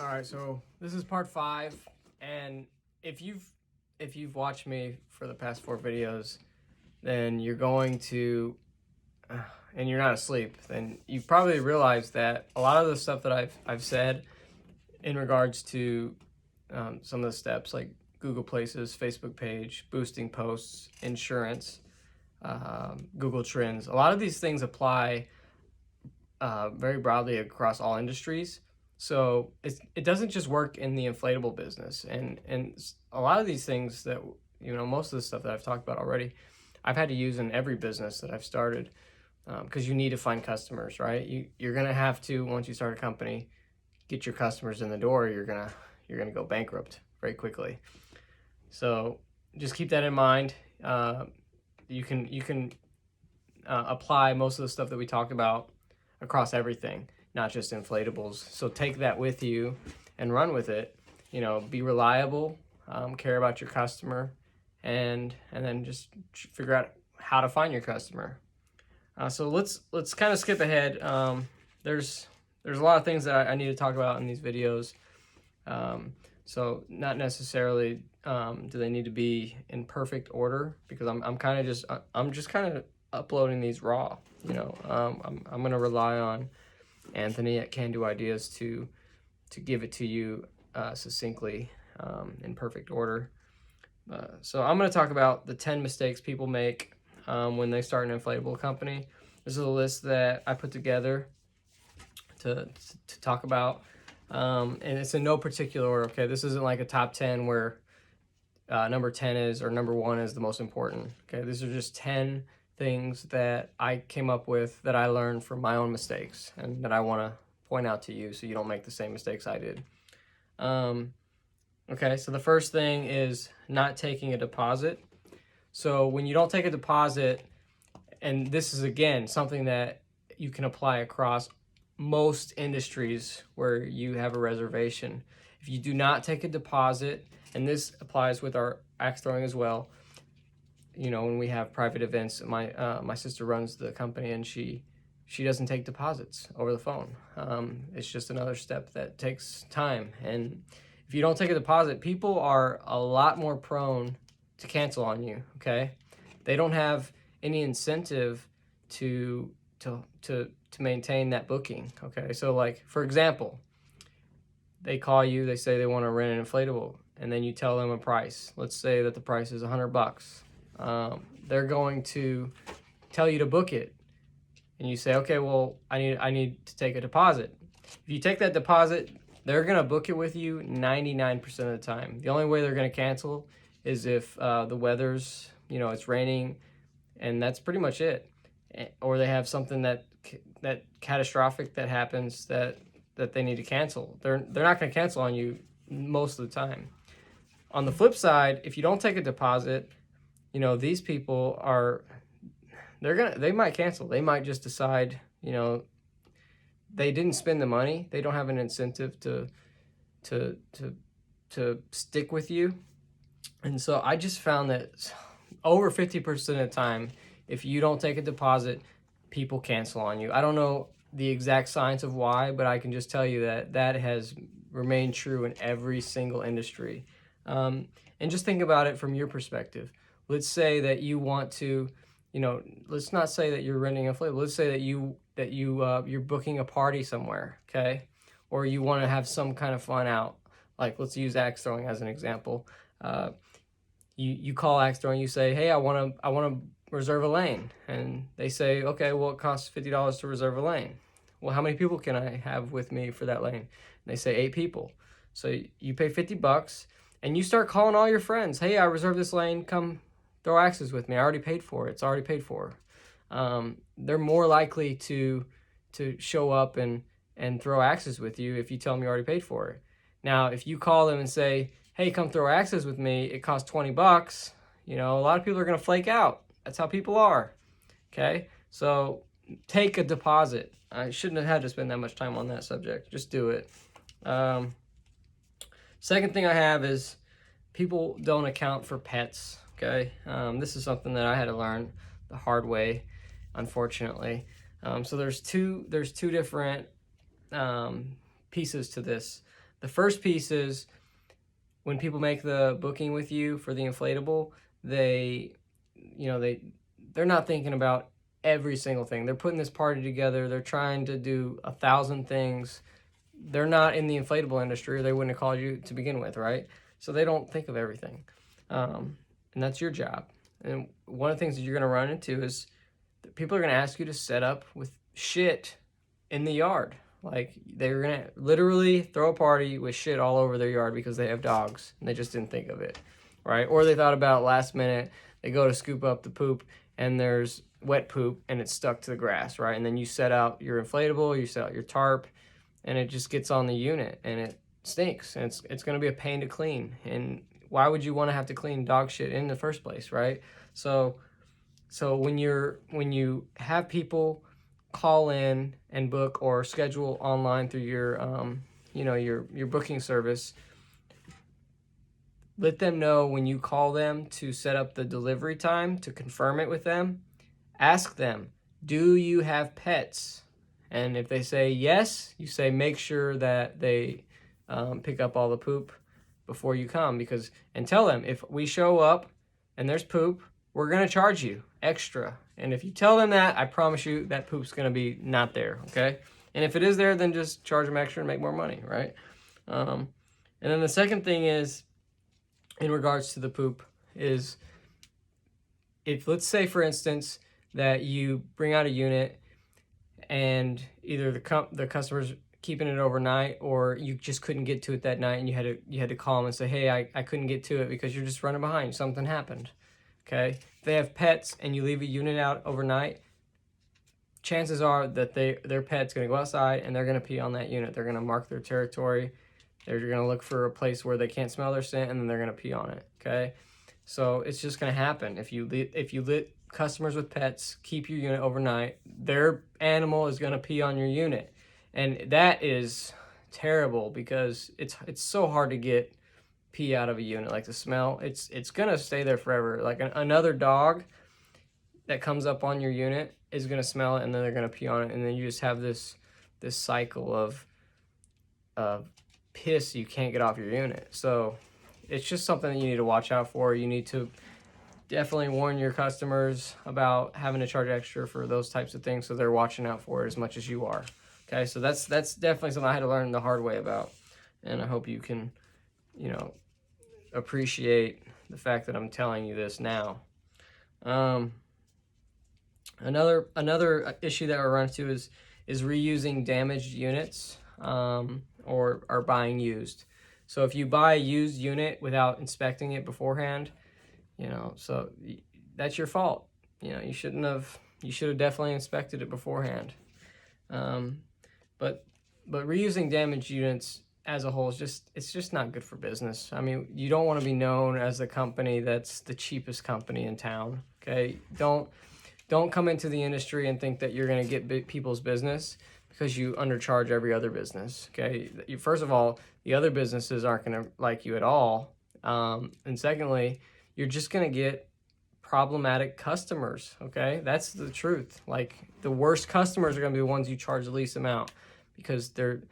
All right, so this is part 5, and if you've watched me for the past 4 videos, then you're going to, and you're not asleep, then you probably realized that a lot of the stuff that I've said in regards to some of the steps like Google Places, Facebook page, boosting posts, insurance, Google Trends, a lot of these things apply very broadly across all industries. So it doesn't just work in the inflatable business, and a lot of these things that most of the stuff that I've talked about already, I've had to use in every business that I've started, because you need to find customers, right? You're gonna have to, once you start a company, get your customers in the door. You're gonna go bankrupt very quickly. So just keep that in mind. You can apply most of the stuff that we talk about across everything, not just inflatables. So take that with you and run with it. Be reliable, care about your customer, and then just figure out how to find your customer. So let's kind of skip ahead. There's a lot of things that I need to talk about in these videos. So not necessarily do they need to be in perfect order, because I'm just kind of uploading these raw. I'm gonna rely on Anthony at Can Do Ideas to give it to you succinctly, in perfect order. So I'm going to talk about the 10 mistakes people make when they start an inflatable company. This is a list that I put together to talk about, and it's in no particular order. Okay, this isn't like a top 10 where number 10 is, or number 1 is the most important. Okay, these are just 10 things that I came up with that I learned from my own mistakes and that I want to point out to you so you don't make the same mistakes I did. Okay, so the first thing is not taking a deposit. So when you don't take a deposit, and this is again something that you can apply across most industries where you have a reservation. If you do not take a deposit, and this applies with our axe throwing as well, when we have private events, my sister runs the company, and she doesn't take deposits over the phone. It's just another step that takes time. And if you don't take a deposit, people are a lot more prone to cancel on you. Okay, they don't have any incentive to maintain that booking. Okay, so like for example, they call you, they say they want to rent an inflatable, and then you tell them a price. Let's say that the price is $100. They're going to tell you to book it, and you say, okay, well, I need to take a deposit. If you take that deposit, they're gonna book it with you 99% of the time. The only way they're gonna cancel is if the weather's, it's raining, and that's pretty much it. Or they have something that catastrophic that happens that they need to cancel. They're not gonna cancel on you most of the time. On the flip side, if you don't take a deposit, these people they might cancel. They might just decide, they didn't spend the money. They don't have an incentive to stick with you. And so I just found that over 50% of the time, if you don't take a deposit, people cancel on you. I don't know the exact science of why, but I can just tell you that has remained true in every single industry. And just think about it from your perspective. Let's say that you want to, let's not say that you're renting a inflatable. Let's say that you're booking a party somewhere, okay? Or you want to have some kind of fun out. Like, let's use axe throwing as an example. You call axe throwing, you say, hey, I want to reserve a lane. And they say, okay, well, it costs $50 to reserve a lane. Well, how many people can I have with me for that lane? And they say 8 people. So you pay $50, and you start calling all your friends. Hey, I reserved this lane. Come throw axes with me. I already paid for it. It's already paid for. They're more likely to show up and throw axes with you if you tell them you already paid for it. Now, if you call them and say, hey, come throw axes with me, it costs $20, a lot of people are going to flake out. That's how people are. Okay, so take a deposit. I shouldn't have had to spend that much time on that subject. Just do it. Second thing I have is people don't account for pets. Okay, this is something that I had to learn the hard way, unfortunately. So there's two different pieces to this. The first piece is when people make the booking with you for the inflatable, they're not thinking about every single thing. They're putting this party together. They're trying to do 1,000 things. They're not in the inflatable industry, or they wouldn't have called you to begin with, right? So they don't think of everything. And that's your job. And one of the things that you're going to run into is that people are going to ask you to set up with shit in the yard. Like, they're going to literally throw a party with shit all over their yard because they have dogs and they just didn't think of it, right? Or they thought about it last minute. They go to scoop up the poop and there's wet poop and it's stuck to the grass, right? And then you set out your inflatable, you set out your tarp, and it just gets on the unit and it stinks, and it's going to be a pain to clean. And why would you want to have to clean dog shit in the first place, right? So when you have people call in and book or schedule online through your your booking service, let them know when you call them to set up the delivery time, to confirm it with them. Ask them, do you have pets? And if they say yes, you say make sure that they pick up all the poop before you come, and tell them, if we show up and there's poop, we're going to charge you extra. And if you tell them that, I promise you that poop's going to be not there, okay? And if it is there, then just charge them extra and make more money, right? And then the second thing is, in regards to the poop, is if, let's say for instance, that you bring out a unit and either the customer's keeping it overnight, or you just couldn't get to it that night and you had to call them and say, hey, I couldn't get to it because you're just running behind, something happened, okay? If they have pets and you leave a unit out overnight, chances are that their pet's going to go outside and they're going to pee on that unit. They're going to mark their territory. They're going to look for a place where they can't smell their scent, and then they're going to pee on it, okay? So it's just going to happen. If you let customers with pets keep your unit overnight, their animal is going to pee on your unit. And that is terrible because it's so hard to get pee out of a unit. Like, the smell, it's going to stay there forever. Like, another dog that comes up on your unit is going to smell it, and then they're going to pee on it, and then you just have this cycle of piss you can't get off your unit. So it's just something that you need to watch out for. You need to definitely warn your customers about having to charge extra for those types of things, so they're watching out for it as much as you are. Okay, so that's definitely something I had to learn the hard way about, and I hope you can, appreciate the fact that I'm telling you this now. Another issue that we're running into is reusing damaged units, or buying used. So if you buy a used unit without inspecting it beforehand, so that's your fault. You should have definitely inspected it beforehand. But reusing damaged units as a whole it's just not good for business. I mean, you don't want to be known as the company that's the cheapest company in town. Okay, don't come into the industry and think that you're going to get people's business because you undercharge every other business. Okay, first of all, the other businesses aren't going to like you at all, and secondly, you're just going to get problematic customers. Okay, that's the truth. Like, the worst customers are going to be the ones you charge the least amount, because they're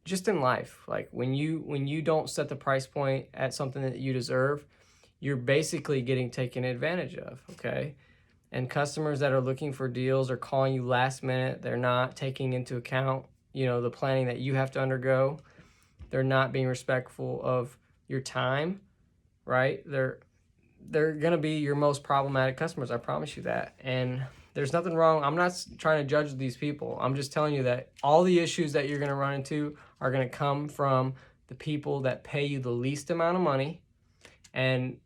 just in life. Like, when you don't set the price point at something that you deserve, you're basically getting taken advantage of. Okay. And customers that are looking for deals are calling you last minute. They're not taking into account, the planning that you have to undergo. They're not being respectful of your time, right? They're going to be your most problematic customers. I promise you that. And there's nothing wrong. I'm not trying to judge these people. I'm just telling you that all the issues that you're going to run into are going to come from the people that pay you the least amount of money and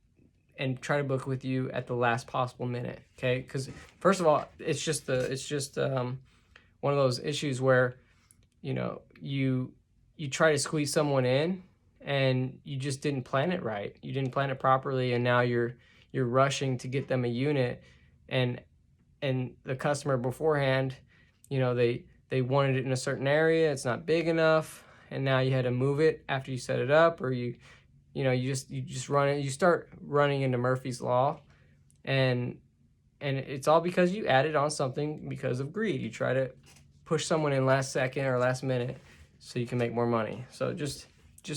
try to book with you at the last possible minute. Okay, because first of all, it's just one of those issues where you try to squeeze someone in and you just didn't plan it right. You didn't plan it properly, and now you're rushing to get them a unit, and the customer beforehand, they wanted it in a certain area. It's not big enough, and now you had to move it after you set it up, or you just run it. You start running into Murphy's Law, and it's all because you added on something because of greed. You try to push someone in last second or last minute so you can make more money. So just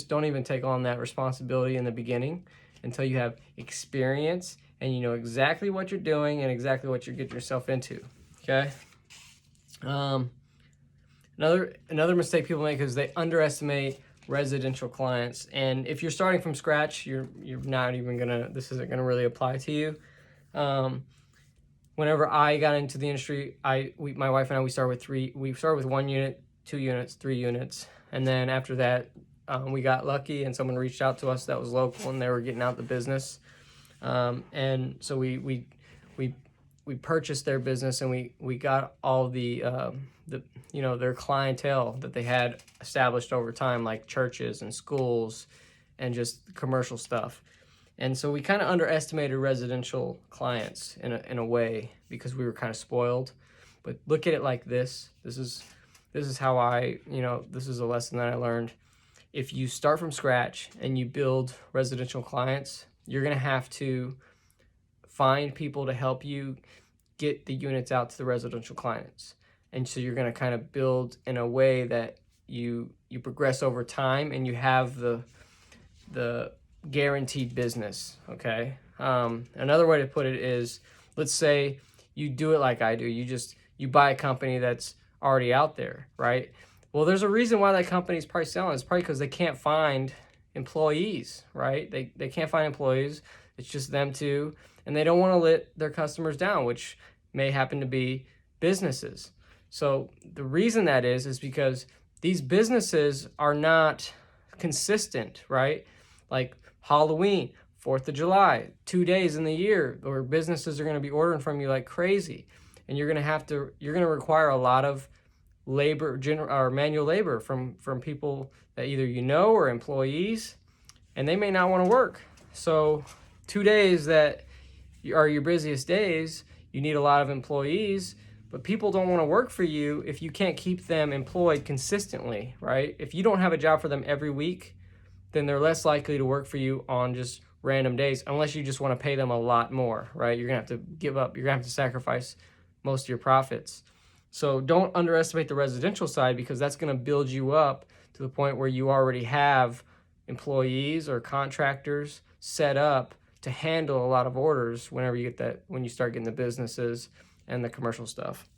don't even take on that responsibility in the beginning until you have experience and you know exactly what you're doing and exactly what you're getting yourself into. Okay. Another mistake people make is they underestimate residential clients. And if you're starting from scratch, you're not even gonna, this isn't gonna really apply to you. Whenever I got into the industry, my wife and I, we started with 1 unit, 2 units, 3 units. And then after that, we got lucky and someone reached out to us that was local and they were getting out the business. And so we purchased their business and we got all the their clientele that they had established over time, like churches and schools and just commercial stuff. And so we kind of underestimated residential clients in a way because we were kind of spoiled. But look at it like this. This is how this is a lesson that I learned. If you start from scratch and you build residential clients, you're going to have to find people to help you get the units out to the residential clients. And so you're going to kind of build in a way that you progress over time and you have the guaranteed business. Okay. Another way to put it is, let's say you do it like I do. You buy a company that's already out there, right? Well, there's a reason why that company's probably selling. It's probably because they can't find employees, right? They can't find employees. It's just them two, and they don't want to let their customers down, which may happen to be businesses. So the reason that is because these businesses are not consistent, right? Like Halloween, 4th of July, 2 days in the year, where businesses are going to be ordering from you like crazy. And you're going to require a lot of labor, or manual labor from people that either you know or employees, and they may not want to work. So 2 days that are your busiest days, you need a lot of employees, but people don't want to work for you if you can't keep them employed consistently, right? If you don't have a job for them every week, then they're less likely to work for you on just random days, unless you just want to pay them a lot more, right? You're going to have to give up, you're going to have to sacrifice most of your profits. So don't underestimate the residential side, because that's going to build you up to the point where you already have employees or contractors set up to handle a lot of orders when you start getting the businesses and the commercial stuff.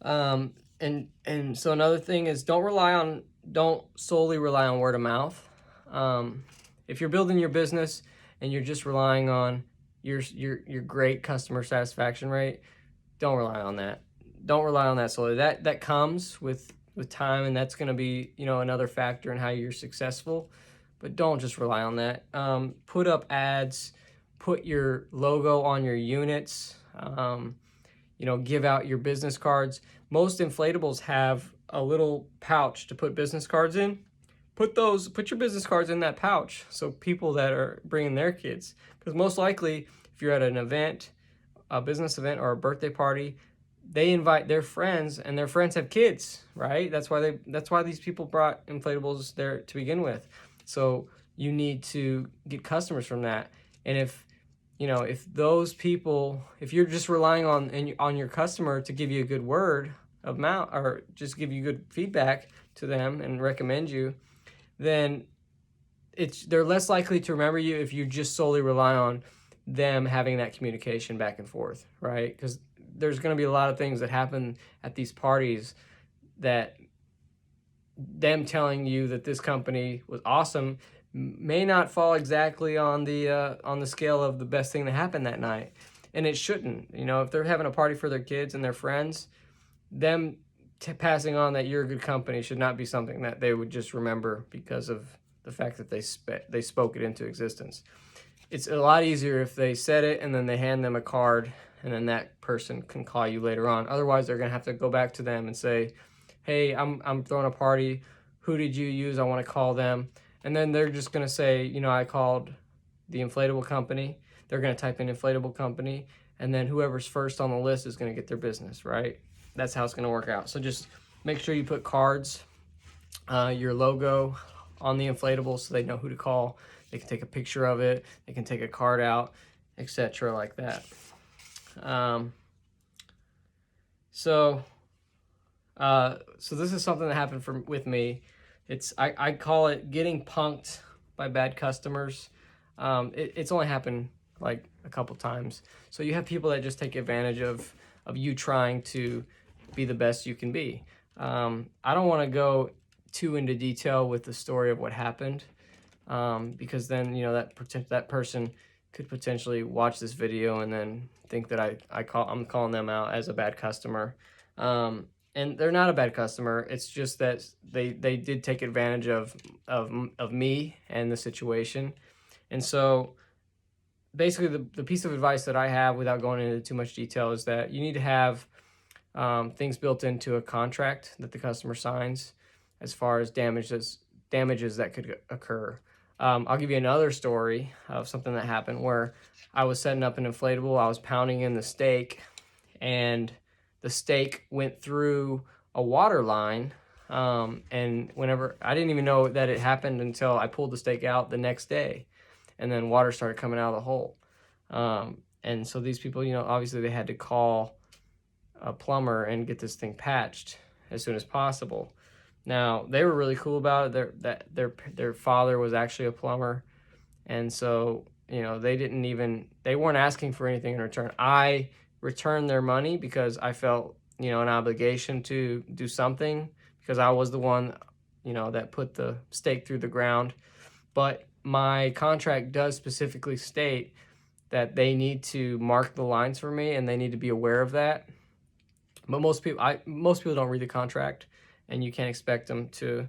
And so another thing is don't solely rely on word of mouth. If you're building your business and you're just relying on your great customer satisfaction rate, don't rely on that. Don't rely on that solely. That comes with time, and that's going to be another factor in how you're successful. But don't just rely on that. Put up ads, put your logo on your units. Give out your business cards. Most inflatables have a little pouch to put business cards in. Put your business cards in that pouch, so people that are bringing their kids, because most likely if you're at an event, a business event or a birthday party, they invite their friends, and their friends have kids, right? That's why these people brought inflatables there to begin with. So you need to get customers from that. And if those people, if you're just relying on your customer to give you a good word of mouth, or just give you good feedback to them and recommend you, then they're less likely to remember you if you just solely rely on them having that communication back and forth, right? Because there's going to be a lot of things that happen at these parties that them telling you that this company was awesome may not fall exactly on the scale of the best thing that happened that night. And it shouldn't. If they're having a party for their kids and their friends, them passing on that you're a good company should not be something that they would just remember because of the fact that they spoke it into existence. It's a lot easier if they said it and then they hand them a card, and then that person can call you later on. Otherwise, they're going to have to go back to them and say, hey, I'm throwing a party. Who did you use? I want to call them. And then they're just going to say, I called the inflatable company. They're going to type in inflatable company, and then whoever's first on the list is going to get their business, right? That's how it's going to work out. So just make sure you put cards, your logo on the inflatable, so they know who to call. They can take a picture of it. They can take a card out, etc. like that. So So this is something that happened with me. I call it getting punked by bad customers. It's only happened like a couple times. So you have people that just take advantage of you trying to be the best you can be. I don't want to go too into detail with the story of what happened, because then that person could potentially watch this video and then think that I'm calling them out as a bad customer. And they're not a bad customer. It's just that they did take advantage of me and the situation. And so basically the piece of advice that I have, without going into too much detail, is that you need to have things built into a contract that the customer signs as far as damages that could occur. I'll give you another story of something that happened where I was setting up an inflatable. I was pounding in the stake, and the stake went through a water line. And whenever I didn't even know that it happened until I pulled the stake out the next day, and then water started coming out of the hole. And so these people, obviously they had to call a plumber and get this thing patched as soon as possible. Now, they were really cool about it. Their father was actually a plumber, and so they weren't asking for anything in return. I returned their money because I felt an obligation to do something, because I was the one that put the stake through the ground. But my contract does specifically state that they need to mark the lines for me, and they need to be aware of that. But most people don't read the contract, and you can't expect them to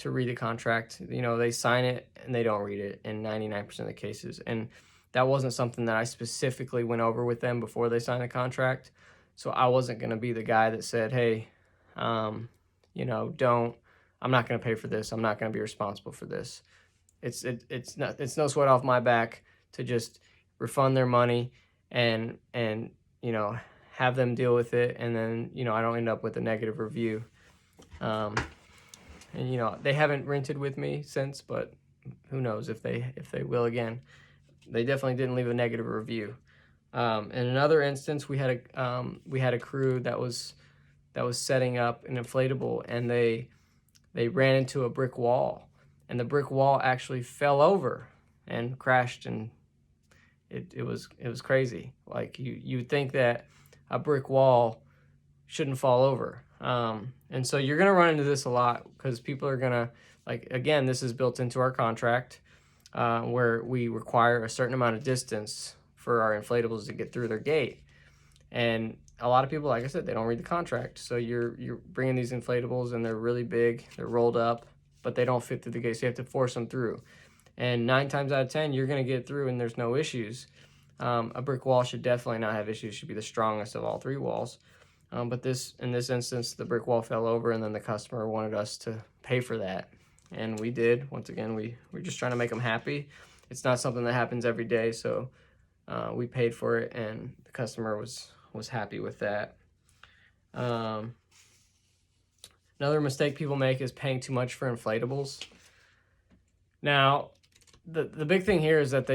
read the contract. They sign it and they don't read it in 99% of the cases. And that wasn't something that I specifically went over with them before they signed the contract. So I wasn't going to be the guy that said, hey, I'm not going to pay for this. I'm not going to be responsible for this. It's no sweat off my back to just refund their money and have them deal with it, and then I don't end up with a negative review. And they haven't rented with me since, but who knows if they will again. They definitely didn't leave a negative review. In another instance, we had a crew that was setting up an inflatable, and they ran into a brick wall, and the brick wall actually fell over and crashed, and it was crazy. Like you'd think that a brick wall shouldn't fall over. And so you're gonna run into this a lot, because people are gonna, again, this is built into our contract, where we require a certain amount of distance for our inflatables to get through their gate. And a lot of people, like I said, they don't read the contract. So you're bringing these inflatables, and they're really big, they're rolled up, but they don't fit through the gate. So you have to force them through. And 9 times out of 10, you're gonna get through and there's no issues. A brick wall should definitely not have issues, should be the strongest of all 3 walls. But in this instance, the brick wall fell over, and then the customer wanted us to pay for that. And we did. Once again, we're just trying to make them happy. It's not something that happens every day, so we paid for it, and the customer was happy with that. Another mistake people make is paying too much for inflatables. Now, the big thing here is that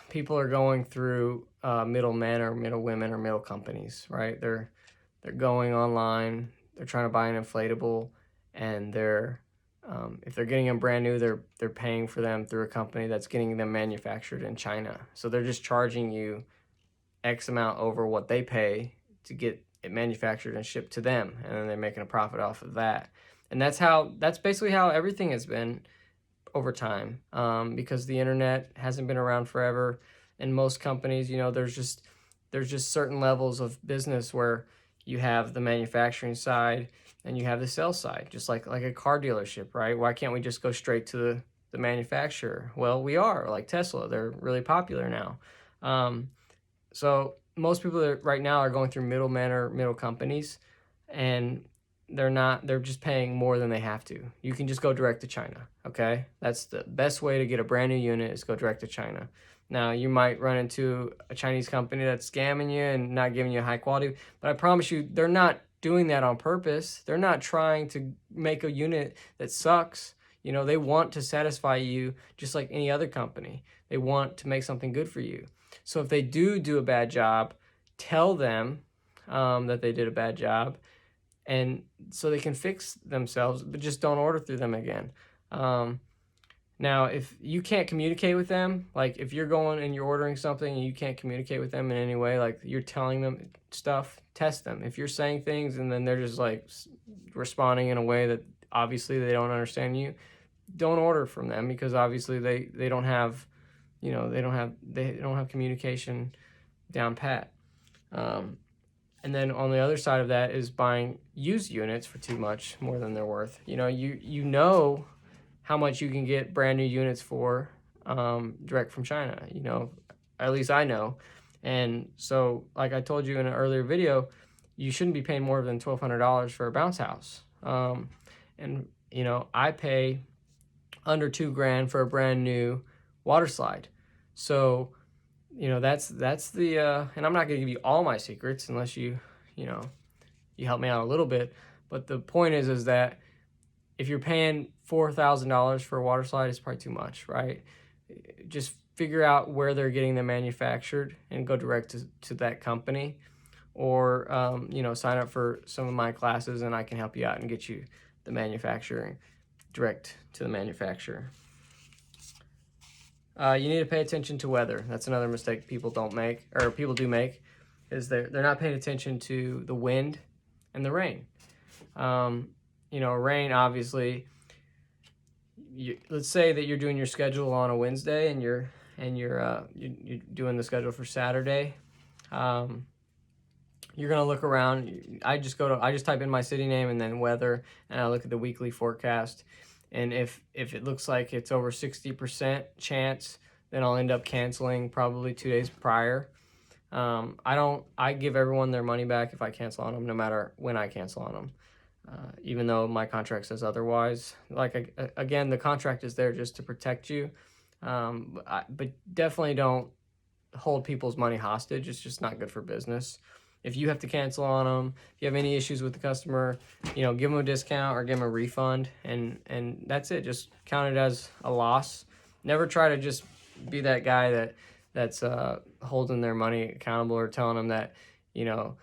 people are going through middlemen or middle women or middle companies, right? They're going online, they're trying to buy an inflatable, and if they're getting them brand new, they're paying for them through a company that's getting them manufactured in China. So they're just charging you X amount over what they pay to get it manufactured and shipped to them, and then they're making a profit off of that. And that's basically how everything has been over time, because the internet hasn't been around forever, and most companies, there's just certain levels of business where you have the manufacturing side and you have the sales side, just like a car dealership, right? Why can't we just go straight to the manufacturer? Well, we are, like Tesla. They're really popular now. So most people right now are going through middlemen or middle companies, and they're just paying more than they have to. You can just go direct to China, okay? That's the best way to get a brand new unit, is go direct to China. Now, you might run into a Chinese company that's scamming you and not giving you high quality, but I promise you, they're not doing that on purpose. They're not trying to make a unit that sucks. They want to satisfy you just like any other company. They want to make something good for you. So if they do a bad job, tell them that they did a bad job, and so they can fix themselves, but just don't order through them again. Now, if you can't communicate with them, like if you're going and you're ordering something and you can't communicate with them in any way, like you're telling them stuff, test them. If you're saying things and then they're just like responding in a way that obviously they don't understand you, don't order from them, because obviously they don't have, you know, they don't have communication down pat. And then on the other side of that is buying used units for too much more than they're worth. You know how much you can get brand new units for direct from China. You know, at least I know. And so, like I told you in an earlier video, you shouldn't be paying more than $1,200 for a bounce house. And you know, I pay under $2,000 for a brand new water slide. So, you know, that's the and I'm not gonna give you all my secrets unless you help me out a little bit. But the point is that if you're paying $4,000 for a water slide, it's probably too much, right? Just figure out where they're getting them manufactured and go direct to that company, or you know, sign up for some of my classes and I can help you out and get you the manufacturing direct to the manufacturer. You need to pay attention to weather. That's another mistake people don't make, or people do make, is they're not paying attention to the wind and the rain. You know, rain, obviously, let's say that you're doing your schedule on a Wednesday and you're doing the schedule for Saturday. You're gonna look around. I just type in my city name and then weather, and I look at the weekly forecast. And if it looks like it's over 60% chance, then I'll end up canceling probably 2 days prior. I give everyone their money back if I cancel on them, no matter when I cancel on them. Even though my contract says otherwise. Like, again, the contract is there just to protect you. But definitely don't hold people's money hostage. It's just not good for business. If you have to cancel on them, if you have any issues with the customer, you know, give them a discount or give them a refund, and that's it. Just count it as a loss. Never try to just be that guy that's holding their money accountable or telling them that, you know,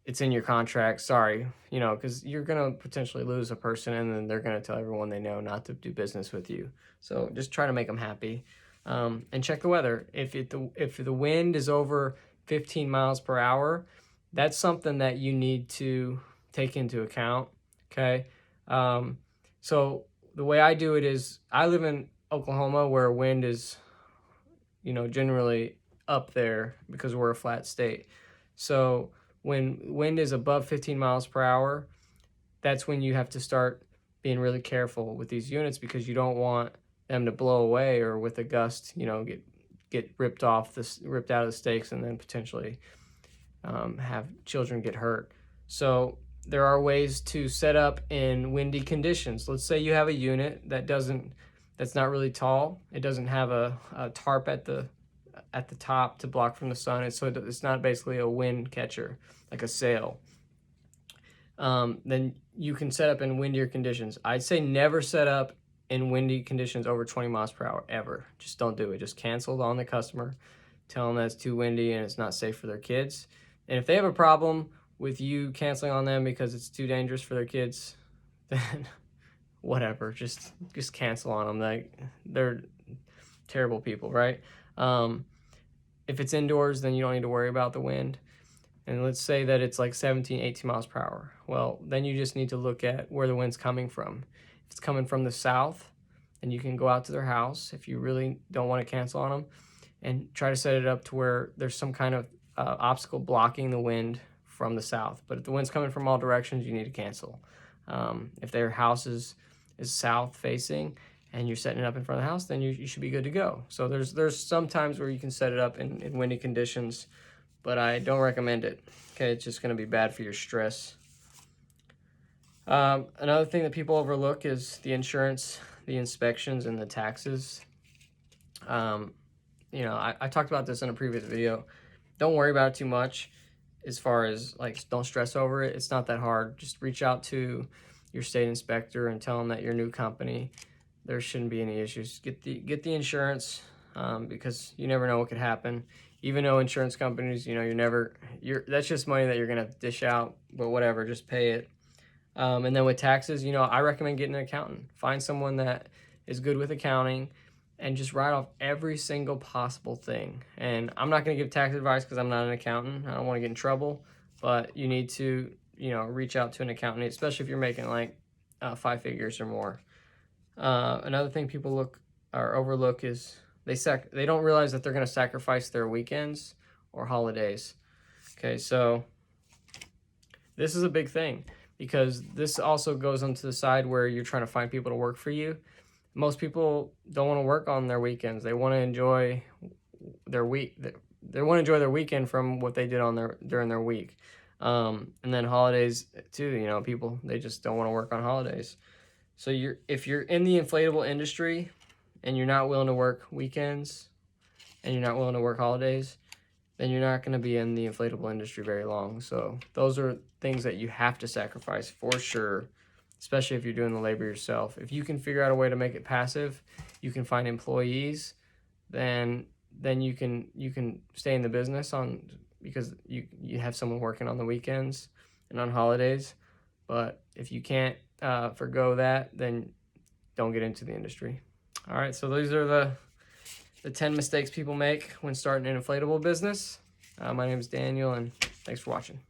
it's in your contract, sorry, you know, because you're going to potentially lose a person, and then they're going to tell everyone they know not to do business with you. So just try to make them happy. And check the weather. If the wind is over 15 miles per hour, that's something that you need to take into account, okay? So the way I do it is, I live in Oklahoma, where wind is, you know, generally up there because we're a flat state. So when wind is above 15 miles per hour, that's when you have to start being really careful with these units, because you don't want them to blow away, or with a gust, you know, get ripped out of the stakes, and then potentially have children get hurt. So there are ways to set up in windy conditions. Let's say you have a unit that's not really tall. It doesn't have a tarp at the top to block from the sun. It's not basically a wind catcher, like a sail. Then you can set up in windier conditions. I'd say never set up in windy conditions over 20 miles per hour, ever. Just don't do it. Just cancel on the customer. Tell them that it's too windy and it's not safe for their kids. And if they have a problem with you canceling on them because it's too dangerous for their kids, then whatever, just cancel on them. Like, they're terrible people, right? If it's indoors, then you don't need to worry about the wind. And let's say that it's like 17, 18 miles per hour. Well, then you just need to look at where the wind's coming from. If it's coming from the south, then you can go out to their house if you really don't want to cancel on them, and try to set it up to where there's some kind of obstacle blocking the wind from the south. But if the wind's coming from all directions, you need to cancel. If their house is south facing and you're setting it up in front of the house, then you should be good to go. So there's some times where you can set it up in windy conditions, but I don't recommend it. Okay, it's just going to be bad for your stress. Another thing that people overlook is the insurance, the inspections, and the taxes. You know, I talked about this in a previous video. Don't worry about it too much, as far as, like, don't stress over it. It's not that hard. Just reach out to your state inspector and tell them that you're a new company. There shouldn't be any issues. Get the insurance, because you never know what could happen. Even though insurance companies, you know, that's just money that you're gonna dish out, but whatever, just pay it. And then with taxes, you know, I recommend getting an accountant. Find someone that is good with accounting and just write off every single possible thing. And I'm not going to give tax advice because I'm not an accountant. I don't want to get in trouble, but you need to, you know, reach out to an accountant, especially if you're making like 5 figures or more. Another thing people look or overlook is they don't realize that they're going to sacrifice their weekends or holidays. Okay, so this is a big thing because this also goes onto the side where you're trying to find people to work for you. Most people don't want to work on their weekends. They want to enjoy their week. They want to enjoy their weekend from what they did on during their week. And then holidays too. You know, people they just don't want to work on holidays. So if you're in the inflatable industry and you're not willing to work weekends and you're not willing to work holidays, then you're not going to be in the inflatable industry very long. So those are things that you have to sacrifice for sure, especially if you're doing the labor yourself. If you can figure out a way to make it passive, you can find employees, then you can stay in the business because you have someone working on the weekends and on holidays. But if you can't forgo that, then don't get into the industry. All right, so these are the 10 mistakes people make when starting an inflatable business. My name is Daniel, and thanks for watching.